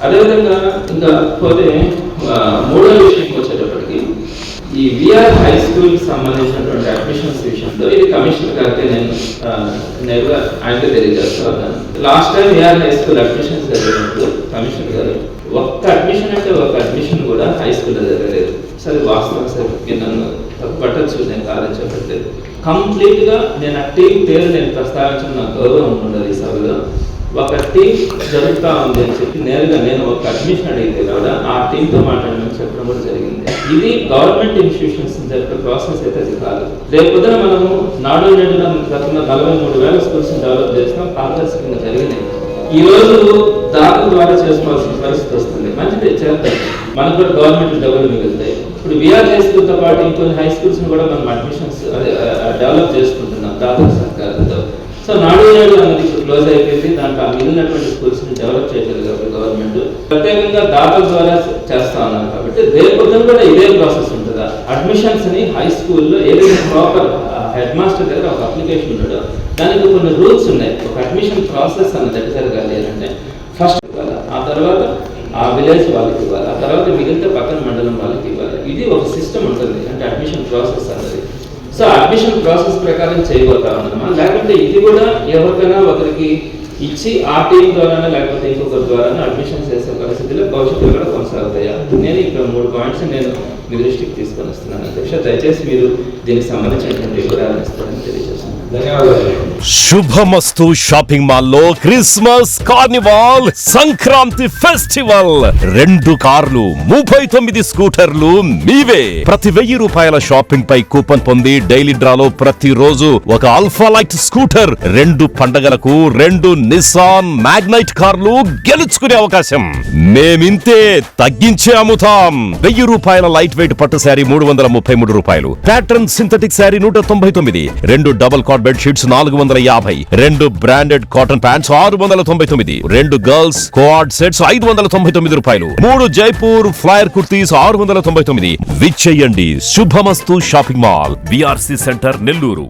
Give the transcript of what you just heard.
అదేవిధంగా ఇంకా పోతే మూడో విషయంకి వచ్చేటప్పటికి ఈ విఆర్ హై స్కూల్ సంబంధించినటువంటి అడ్మిషన్స్ విషయంలో ఇది కమిషనర్ గారికి నేను నేరుగా ఆయనకే తెలియజేస్తాను. Last time VR high school admissions జరిగినప్పుడు కమిషనర్ గారు ఒక్క అడ్మిషన్ అంటే ఒక అడ్మిషన్ కూడా హై స్కూల్లో జరగలేదు. సరే వాస్తవం సరే నన్ను పట్టచ్చు, నేను కాదని చెప్పట్లేదు. కంప్లీట్గా నేను ఆ టీం పేరు నేను ప్రస్తావించిన నా గౌరవం ఉండదు ఈ సభలో. ఒక టీం జరుగుతూ ఉంది అని చెప్పి నేరుగా నేను ఒక అడ్మిషన్ అడిగితే కూడా ఆ టీంతో మాట్లాడమని చెప్పడం కూడా జరిగింది. ఇది గవర్నమెంట్ ఇన్స్టిట్యూషన్స్ జరిపే ప్రాసెస్ అయితే అది కాదు. రేపు పొద్దున మనము నాడు నేడు గతంలో 43,000 స్కూల్స్ డెవలప్ చేస్తాం, పారదర్శకంగా జరిగినాయి. ఈ రోజు దాని ద్వారా చేసుకోవాల్సిన పరిస్థితి వస్తుంది. మంచిది చేద్దాం, మనకు కూడా గవర్నమెంట్ డబ్బులు మిగులుతాయి. ఇప్పుడు విఆర్ హై స్కూల్తో పాటు ఇంకొన్ని హై స్కూల్స్ కూడా మనం అడ్మిషన్స్ డెవలప్ చేసుకుంటున్నాం దాదాపు సర్కారుతో. సో నాడు నేడు అనేది ఇప్పుడు క్లోజ్ అయిపోయింది. దాంట్లో మిగిలినటువంటి స్కూల్స్ ని డెవలప్ చేయలేదు కాబట్టి గవర్నమెంట్ ప్రత్యేకంగా దాతల ద్వారా చేస్తా ఉన్నారు. కాబట్టి రేపు కూడా ఇదే ప్రాసెస్ ఉంటుందా? అడ్మిషన్స్ ని హై స్కూల్లో ఏదైతే ప్రాపర్ హెడ్ మాస్టర్ దగ్గర ఒక అప్లికేషన్ ఉండడం, దానికి కొన్ని రూల్స్ ఉన్నాయి. ఒక అడ్మిషన్ ప్రాసెస్ అనేది ఎట్లా జరగాలి అంటే ఫస్ట్ ఇవ్వాలి, ఆ తర్వాత ఆ విలేజ్ వాళ్ళకి ఇవ్వాలి, ఆ తర్వాత మిగిలితే పక్కన మండలం వాళ్ళకి ఇవ్వాలి. ఇది ఒక సిస్టమ్ ఉంటుంది అంటే అడ్మిషన్ ప్రాసెస్ అనేది. సో అడ్మిషన్ ప్రాసెస్ ప్రకారం చేయబోతా ఉన్నామా, లేకపోతే ఇది కూడా ఎవరికైనా ఒకరికి ఇచ్చి ఆ టీం ద్వారా లేకపోతే ఇంకొకరి ద్వారా అడ్మిషన్ చేసే పరిస్థితిలో భవిష్యత్తులో కూడా కొనసాగుతాయా? నేను ఇక్కడ 3 పాయింట్స్ నేను మీ దృష్టికి తీసుకొని వస్తున్నాను అధ్యక్ష. దయచేసి మీరు దీనికి సంబంధించినటువంటి వివరాలు ఇస్తారని తెలియజేస్తున్నాను. ధన్యవాదాలు. శుభమస్తు షాపింగ్ మాల్లో క్రిస్మస్ కార్నివాల్ సంక్రాంతి ఫెస్టివల్ 2 కార్లు 39 స్కూటర్లు మీవే. ప్రతి 1000 రూపాయల షాపింగ్ పై కూపన్ పొంది డైలీ డ్రాలో ప్రతి రోజు ఒక ఆల్ఫా లైట్ స్కూటర్, 2 పండగలకు 2 నిసాన్ మ్యాగ్నైట్ కార్లు గెలుచుకునే అవకాశం. మేమింతే తగ్గించే అమ్ముతాం. 1000 రూపాయల లైట్ వెయిట్ పట్టు శారీ 333 రూపాయలు, pattern synthetic sari 199, 2 double cot bed sheets 450, 2 branded cotton pants 699, 2 girls coord sets 599 రూపాయలు, 3 జైపూర్ ఫ్లైర్ కుర్తీస్ 699. విచ్చేయండి. Shubhamastu shopping mall, BRC centre, Nellore.